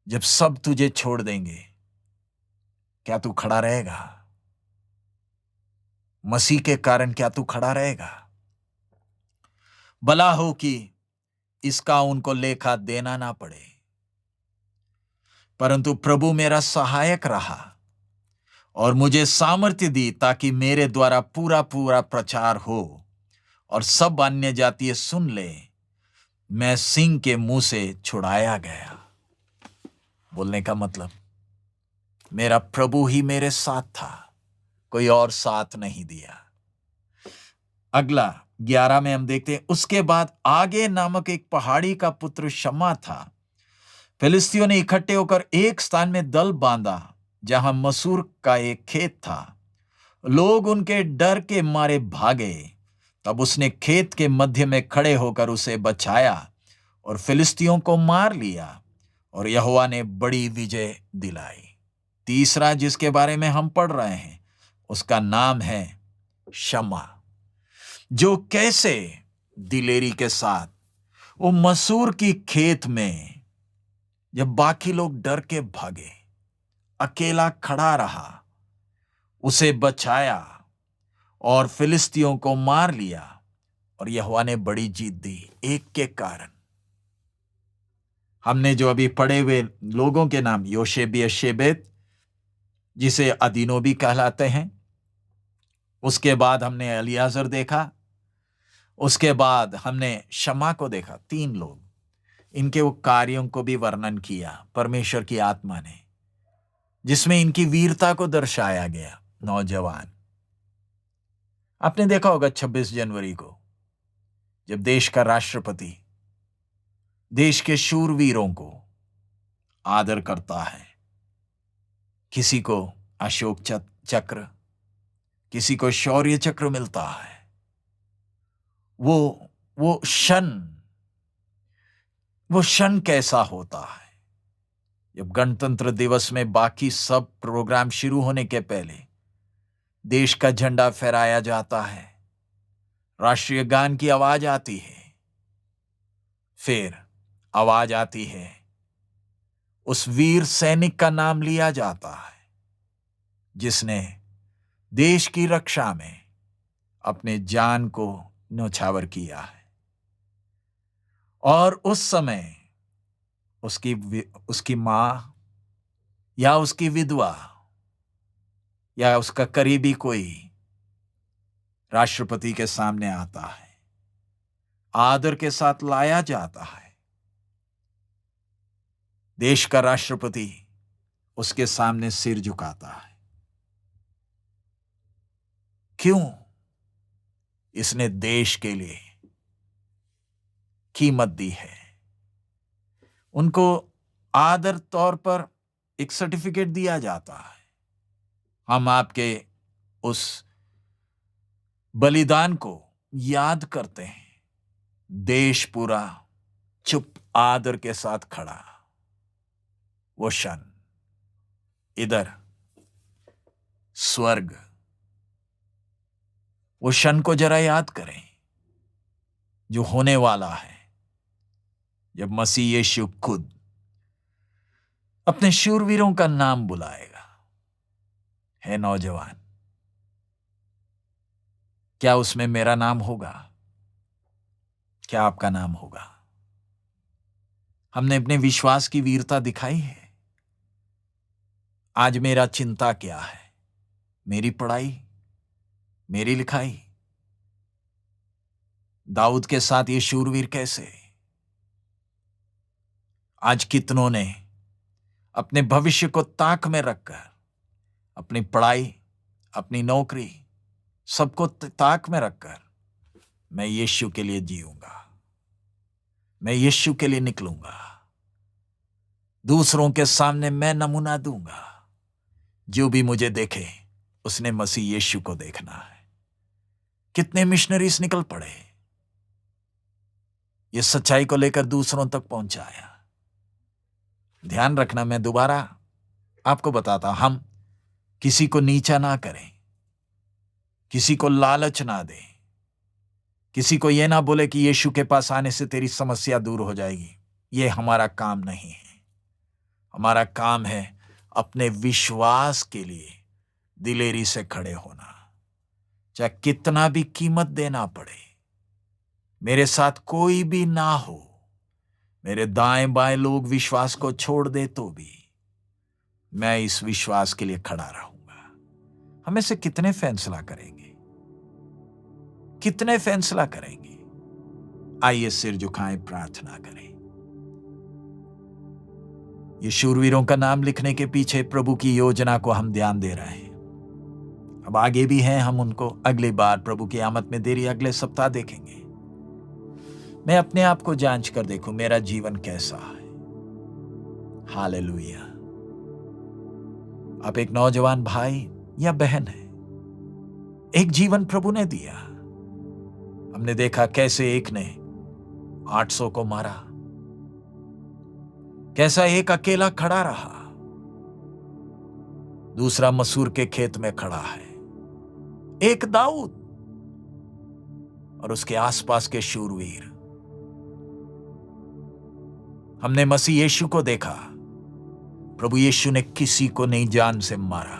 जब सब तुझे छोड़ देंगे क्या तू खड़ा रहेगा? मसीह के कारण क्या तू खड़ा रहेगा? भला हो कि इसका उनको लेखा देना ना पड़े, परंतु प्रभु मेरा सहायक रहा और मुझे सामर्थ्य दी ताकि मेरे द्वारा पूरा पूरा प्रचार हो और सब अन्य जातीय सुन ले। मैं सिंह के मुंह से छुड़ाया गया। बोलने का मतलब, मेरा प्रभु ही मेरे साथ था, कोई और साथ नहीं दिया। अगला 11 में हम देखते हैं, उसके बाद आगे नामक एक पहाड़ी का पुत्र शम्मा था। फिलिस्तियों ने इकट्ठे होकर एक स्थान में दल बांधा जहां मसूर का एक खेत था। लोग उनके डर के मारे भागे। तब उसने खेत के मध्य में खड़े होकर उसे बचाया और फिलिस्तियों को मार लिया और यहोवा ने बड़ी विजय दिलाई। तीसरा जिसके बारे में हम पढ़ रहे हैं उसका नाम है शम्मा, जो कैसे दिलेरी के साथ वो मसूर की खेत में, जब बाकी लोग डर के भागे, अकेला खड़ा रहा, उसे बचाया और फिलिस्तियों को मार लिया और यहोवा ने बड़ी जीत दी एक के कारण। हमने जो अभी पढ़े हुए लोगों के नाम, योशेब-यशेबेत जिसे अदीनो भी कहलाते हैं, उसके बाद हमने एलियाजर देखा, उसके बाद हमने शम्मा को देखा। 3 लोग, इनके वो कार्यों को भी वर्णन किया परमेश्वर की आत्मा ने, जिसमें इनकी वीरता को दर्शाया गया। नौजवान, आपने देखा होगा 26 जनवरी को जब देश का राष्ट्रपति देश के शूरवीरों को आदर करता है, किसी को अशोक चक्र, किसी को शौर्य चक्र मिलता है, वो क्षण कैसा होता है जब गणतंत्र दिवस में बाकी सब प्रोग्राम शुरू होने के पहले देश का झंडा फहराया जाता है, राष्ट्रीय गान की आवाज आती है, फिर आवाज आती है, उस वीर सैनिक का नाम लिया जाता है जिसने देश की रक्षा में अपने जान को न्यौछावर किया है। और उस समय उसकी मां या उसकी विधवा या उसका करीबी कोई राष्ट्रपति के सामने आता है, आदर के साथ लाया जाता है। देश का राष्ट्रपति उसके सामने सिर झुकाता है। क्यों? इसने देश के लिए कीमत दी है। उनको आदर तौर पर एक सर्टिफिकेट दिया जाता है। हम आपके उस बलिदान को याद करते हैं। देश पूरा चुप आदर के साथ खड़ा। वो क्षण, इधर स्वर्ग, वो क्षण को जरा याद करें जो होने वाला है जब मसीह यीशु खुद अपने शूरवीरों का नाम बुलाएगा। है नौजवान, क्या उसमें मेरा नाम होगा? क्या आपका नाम होगा? हमने अपने विश्वास की वीरता दिखाई है। आज मेरा चिंता क्या है? मेरी पढ़ाई, मेरी लिखाई? दाऊद के साथ ये शूरवीर कैसे? आज कितनों ने अपने भविष्य को ताक में रखकर अपनी पढ़ाई, अपनी नौकरी, सबको ताक में रखकर मैं यीशु के लिए जीऊंगा, मैं यीशु के लिए निकलूंगा, दूसरों के सामने मैं नमूना दूंगा। जो भी मुझे देखे उसने मसीह यीशु को देखना है। कितने मिशनरीज निकल पड़े, ये सच्चाई को लेकर दूसरों तक पहुंचाया। ध्यान रखना, मैं दोबारा आपको बताता, हम किसी को नीचा ना करें, किसी को लालच ना दें, किसी को यह ना बोले कि यीशु के पास आने से तेरी समस्या दूर हो जाएगी। यह हमारा काम नहीं है। हमारा काम है अपने विश्वास के लिए दिलेरी से खड़े होना, चाहे कितना भी कीमत देना पड़े, मेरे साथ कोई भी ना हो, मेरे दाएं बाएं लोग विश्वास को छोड़ दे तो भी मैं इस विश्वास के लिए खड़ा रहूंगा। हमें से कितने फैसला करेंगे, कितने फैसला करेंगे? आइए सिर झुकाएं, प्रार्थना करें। ये शूरवीरों का नाम लिखने के पीछे प्रभु की योजना को हम ध्यान दे रहे हैं। अब आगे भी हैं, हम उनको अगली बार प्रभु की आमद में देरी अगले सप्ताह देखेंगे। मैं अपने आप को जांच कर देखूं, मेरा जीवन कैसा है। हालेलुया। आप एक नौजवान भाई या बहन है, एक जीवन प्रभु ने दिया। हमने देखा कैसे एक ने 800 को मारा, कैसा एक अकेला खड़ा रहा, दूसरा मसूर के खेत में खड़ा है, एक दाऊद और उसके आसपास के शूरवीर। हमने मसीह यीशु को देखा, प्रभु यीशु ने किसी को नहीं जान से मारा।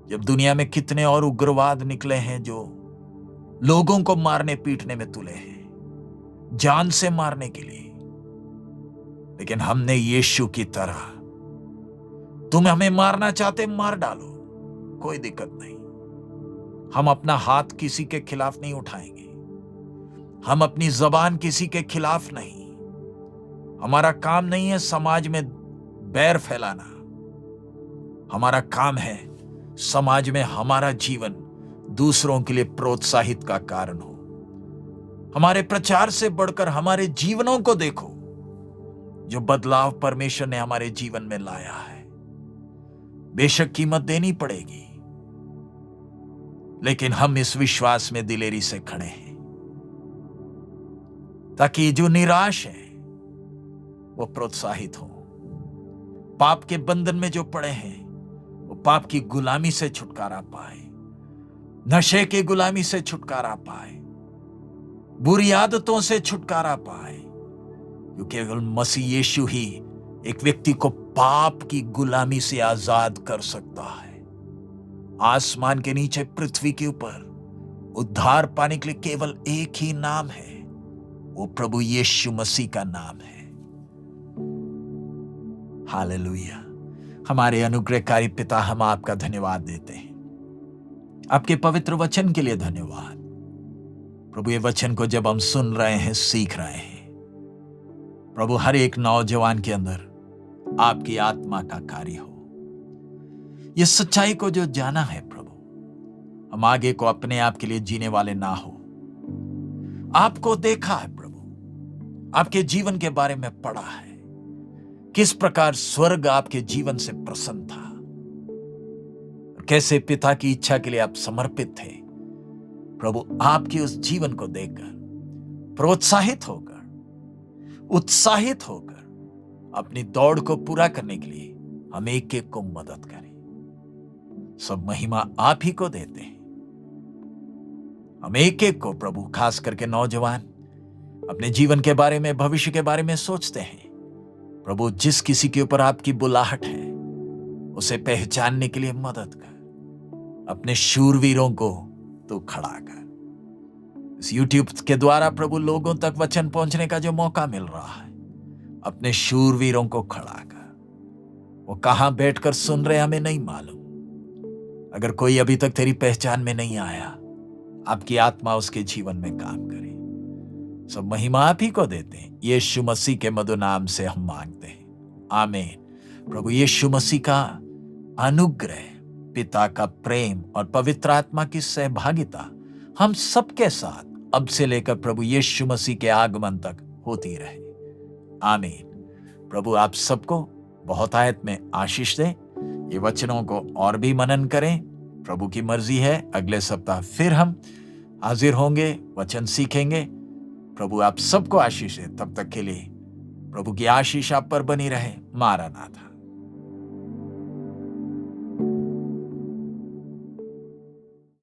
जब दुनिया में कितने और उग्रवाद निकले हैं जो लोगों को मारने पीटने में तुले हैं, जान से मारने के लिए, लेकिन हमने यीशु की तरह, तुम हमें मारना चाहते मार डालो, कोई दिक्कत नहीं। हम अपना हाथ किसी के खिलाफ नहीं उठाएंगे, हम अपनी जबान किसी के खिलाफ नहीं। हमारा काम नहीं है समाज में बैर फैलाना, हमारा काम है समाज में हमारा जीवन दूसरों के लिए प्रोत्साहित का कारण हो। हमारे प्रचार से बढ़कर हमारे जीवनों को देखो, जो बदलाव परमेश्वर ने हमारे जीवन में लाया है। बेशक कीमत देनी पड़ेगी, लेकिन हम इस विश्वास में दिलेरी से खड़े हैं, ताकि जो निराश है वो प्रोत्साहित हो। पाप के बंधन में जो पड़े हैं वो पाप की गुलामी से छुटकारा पाए, नशे की गुलामी से छुटकारा पाए, बुरी आदतों से छुटकारा पाए, क्योंकि केवल मसीह यीशु ही एक व्यक्ति को पाप की गुलामी से आजाद कर सकता है। आसमान के नीचे पृथ्वी के ऊपर उद्धार पाने के लिए केवल एक ही नाम है, वो प्रभु यीशु मसीह का नाम है। हालेलुया। हमारे अनुग्रहकारी पिता, हम आपका धन्यवाद देते हैं, आपके पवित्र वचन के लिए धन्यवाद। प्रभु ये वचन को जब हम सुन रहे हैं, सीख रहे हैं, प्रभु हर एक नौजवान के अंदर आपकी आत्मा का कार्य हो। ये सच्चाई को जो जाना है प्रभु, हम आगे को अपने आप के लिए जीने वाले ना हो। आपको देखा है प्रभु, आपके जीवन के बारे में पढ़ा है, किस प्रकार स्वर्ग आपके जीवन से प्रसन्न था, कैसे पिता की इच्छा के लिए आप समर्पित थे। प्रभु आपके उस जीवन को देखकर प्रोत्साहित होकर, उत्साहित होकर अपनी दौड़ को पूरा करने के लिए हम एक एक को मदद करें। सब महिमा आप ही को देते हैं। हम एक एक को प्रभु, खास करके नौजवान, अपने जीवन के बारे में, भविष्य के बारे में सोचते हैं। प्रभु जिस किसी के ऊपर आपकी बुलाहट है, उसे पहचानने के लिए मदद कर। अपने शूरवीरों को तू खड़ा कर। इस YouTube के द्वारा प्रभु लोगों तक वचन पहुंचने का जो मौका मिल रहा है, अपने शूरवीरों को खड़ा कर। वो कहां बैठकर सुन रहे हमें नहीं मालूम। अगर कोई अभी तक तेरी पहचान में नहीं आया, आपकी आत्मा उसके जीवन में काम करे। सब महिमा आप ही को देते हैं, यीशु मसीह के मधुर नाम से हम मांगते हैं, आमीन। प्रभु यीशु मसीह का अनुग्रह, पिता का प्रेम और पवित्र आत्मा की सहभागिता हम सबके साथ अब से लेकर प्रभु यीशु मसीह के आगमन तक होती रहे, आमीन। प्रभु आप सबको बहुत आयत में आशीष दे। ये वचनों को और भी मनन करें। प्रभु की मर्जी है, अगले सप्ताह फिर हम हाजिर होंगे, वचन सीखेंगे। प्रभु आप सबको आशीष दे। तब तक के लिए प्रभु की आशीष आप पर बनी रहे। मारानाथा।